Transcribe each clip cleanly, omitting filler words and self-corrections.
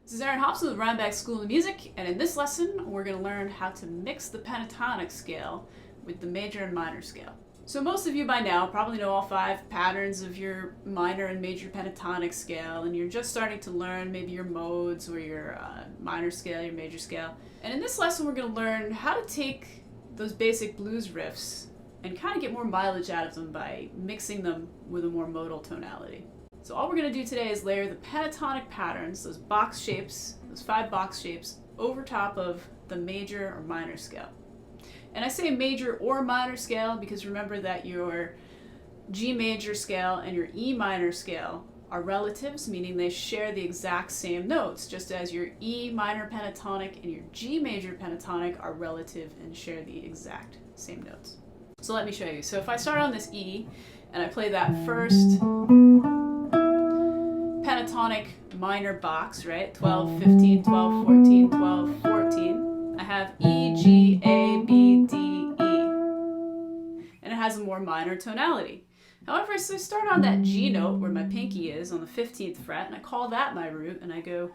This is Aaron Hobson with Rhinebeck School of Music, and in this lesson we're going to learn how to mix the pentatonic scale with the major and minor scale. So most of you by now probably know all 5 patterns of your minor and major pentatonic scale, and you're just starting to learn maybe your modes or your minor scale, your major scale. And in this lesson we're going to learn how to take those basic blues riffs and kind of get more mileage out of them by mixing them with a more modal tonality. So all we're going to do today is layer the pentatonic patterns, those box shapes, those 5 box shapes, over top of the major or minor scale. And I say major or minor scale because remember that your G major scale and your E minor scale are relatives, meaning they share the exact same notes, just as your E minor pentatonic and your G major pentatonic are relative and share the exact same notes. So let me show you. So if I start on this E and I play that first pentatonic minor box, right? 12, 15, 12, 14, 12, 14. I have E, G, A, B, D, E. And it has a more minor tonality. However, so I start on that G note where my pinky is on the 15th fret, and I call that my root, and I go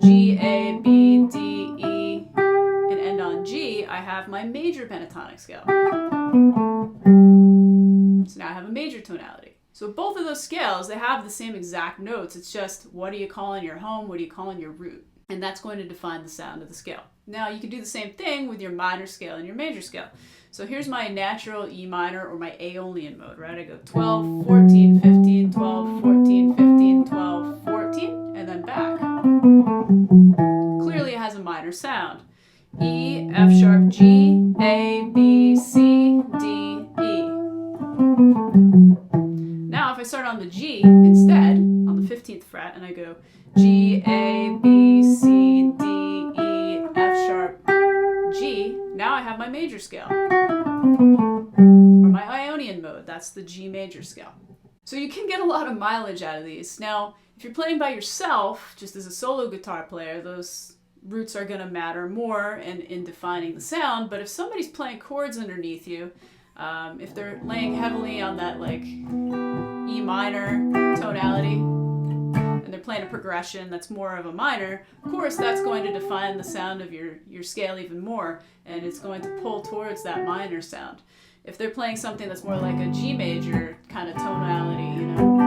G, A, B, D, E, and end on G. I have my major pentatonic scale. So now I have a major tonality. So both of those scales, they have the same exact notes. It's just, what do you call in your home? What do you call in your root? And that's going to define the sound of the scale. Now you can do the same thing with your minor scale and your major scale. So here's my natural E minor or my Aeolian mode, right? I go 12, 14, 15, 12, 14, 15, 12, 14, and then back. Clearly it has a minor sound. E, F sharp, G, A, B, C, D, E. Now if I start on the G instead, on the 15th fret, and I go G, A, B, C, D, E, F sharp, G, now I have my major scale. Or my Ionian mode, that's the G major scale. So you can get a lot of mileage out of these. Now, if you're playing by yourself, just as a solo guitar player, those roots are going to matter more in defining the sound, but if somebody's playing chords underneath you, if they're laying heavily on that like E minor tonality and they're playing a progression that's more of a minor, of course that's going to define the sound of your scale even more, and it's going to pull towards that minor sound. If they're playing something that's more like a G major kind of tonality, you know,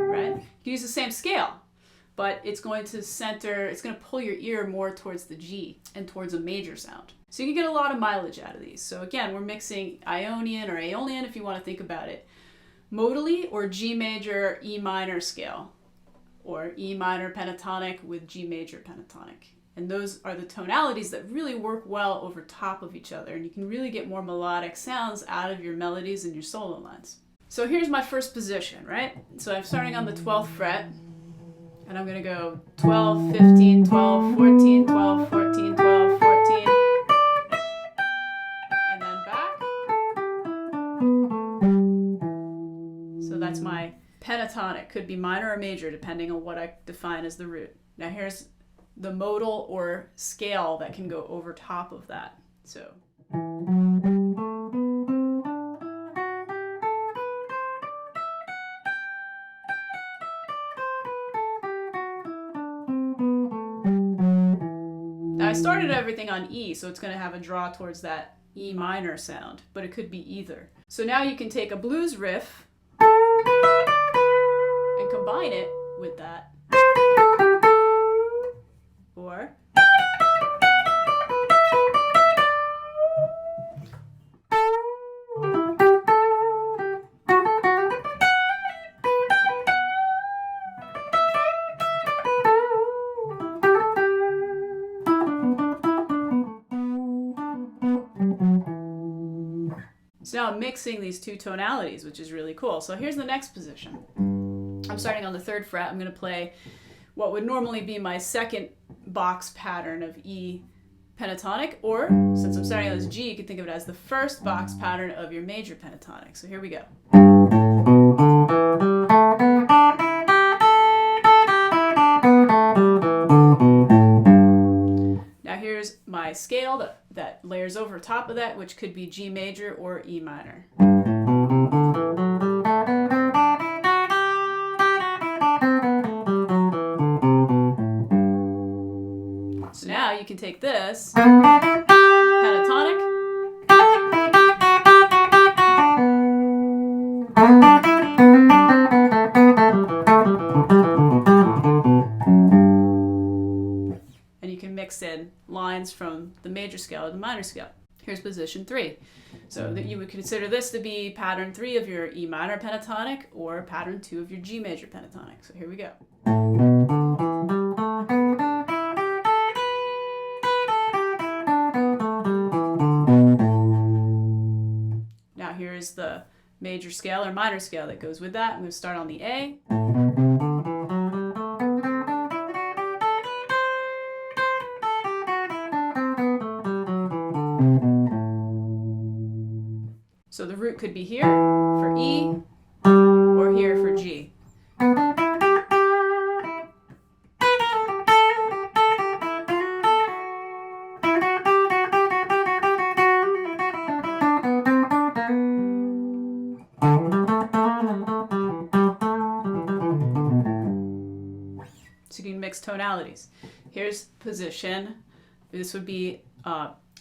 right? You can use the same scale, but it's going to center, it's going to pull your ear more towards the G and towards a major sound. So you can get a lot of mileage out of these. So again, we're mixing Ionian or Aeolian, if you want to think about it, modally, or G major, E minor scale, or E minor pentatonic with G major pentatonic. And those are the tonalities that really work well over top of each other, and you can really get more melodic sounds out of your melodies and your solo lines. So here's my first position, right? So I'm starting on the 12th fret, and I'm going to go 12, 15, 12, 14, 12, 14, 12, 14, and then back. So that's my pentatonic. Could be minor or major depending on what I define as the root. Now here's the modal or scale that can go over top of that. So now I started everything on E, so it's going to have a draw towards that E minor sound, but it could be either. So now you can take a blues riff and combine it with that. Or so now I'm mixing these 2 tonalities, which is really cool. So here's the next position. I'm starting on the 3rd fret. I'm going to play what would normally be my second box pattern of E pentatonic, or since I'm starting on this G, you can think of it as the first box pattern of your major pentatonic. So here we go. Now here's my scale that layers over top of that, which could be G major or E minor. can take this pentatonic, and you can mix in lines from the major scale or the minor scale. Here's position 3. So that you would consider this to be pattern 3 of your E minor pentatonic or pattern 2 of your G major pentatonic. So here we go. Now here's the major scale or minor scale that goes with that. I'm going to start on the A. So the root could be here for E or here for G. So you can mix tonalities. Here's position. This would be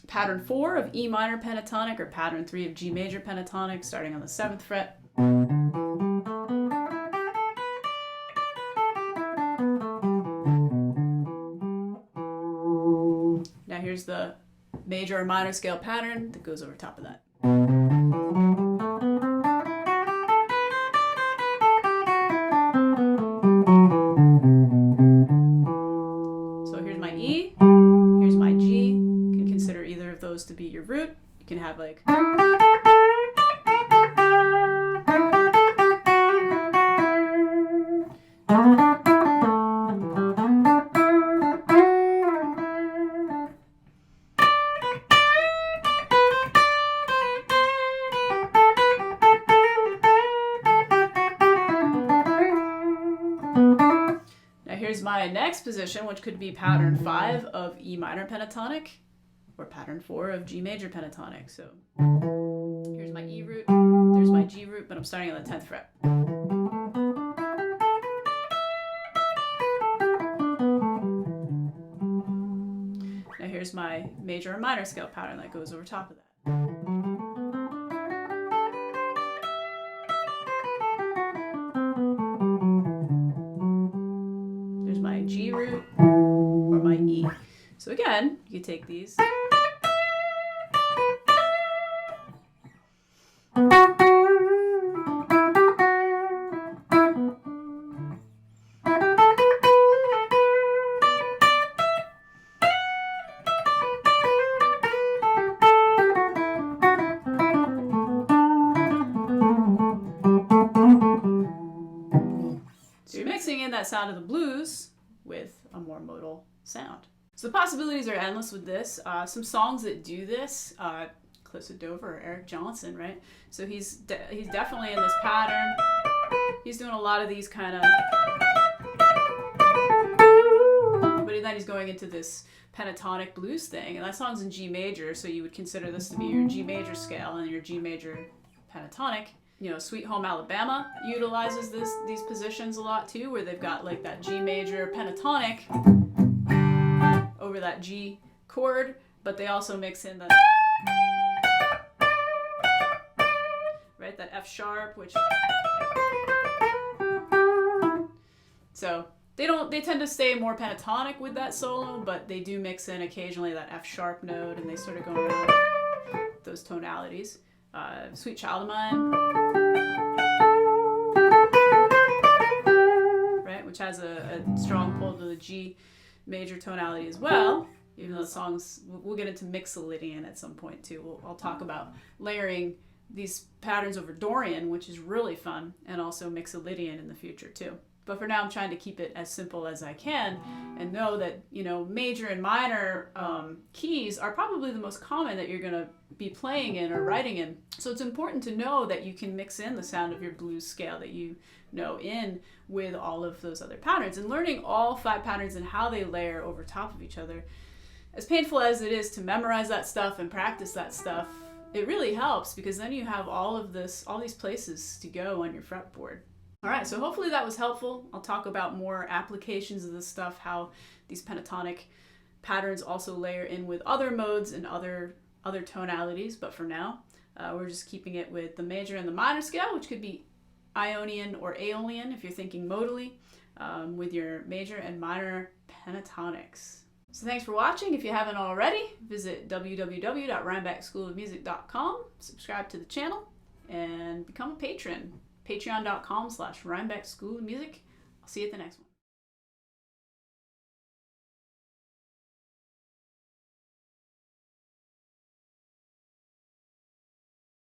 pattern 4 of E minor pentatonic or pattern 3 of G major pentatonic, starting on the 7th fret. Now here's the major or minor scale pattern that goes over top of that. So here's my E, here's my G. You can consider either of those to be your root. You can have like here's my next position, which could be pattern 5 of E minor pentatonic or pattern 4 of G major pentatonic. So here's my E root, there's my G root, but I'm starting on the 10th fret. Now here's my major or minor scale pattern that goes over top of that. G root or my E. So again, you can take these. So you're mixing in that sound of the blues with a more modal sound. So the possibilities are endless with this. Some songs that do this, Clifford Dover or Eric Johnson, right? So he's definitely in this pattern. He's doing a lot of these kind of, but then he's going into this pentatonic blues thing, and that song's in G major, so you would consider this to be your G major scale and your G major pentatonic. You know, Sweet Home Alabama utilizes these positions a lot too, where they've got like that G major pentatonic over that G chord, but they also mix in the right, that F sharp, which so they tend to stay more pentatonic with that solo, but they do mix in occasionally that F sharp note, and they sort of go around those tonalities. Sweet Child of Mine, right, which has a strong pull to the G major tonality as well, even though the songs, we'll get into Mixolydian at some point too. I'll talk about layering these patterns over Dorian, which is really fun, and also Mixolydian in the future too. But for now, I'm trying to keep it as simple as I can and know that, you know, major and minor keys are probably the most common that you're going to be playing in or writing in. So it's important to know that you can mix in the sound of your blues scale that you know in with all of those other patterns. And learning all 5 patterns and how they layer over top of each other, as painful as it is to memorize that stuff and practice that stuff, it really helps, because then you have all these places to go on your fretboard. All right, so hopefully that was helpful. I'll talk about more applications of this stuff, how these pentatonic patterns also layer in with other modes and other tonalities, but for now, we're just keeping it with the major and the minor scale, which could be Ionian or Aeolian if you're thinking modally, with your major and minor pentatonics. So thanks for watching. If you haven't already, visit www.rhinebeckschoolofmusic.com, subscribe to the channel, and become a patron. Patreon.com/Rhinebeck School of Music. I'll see you at the next one.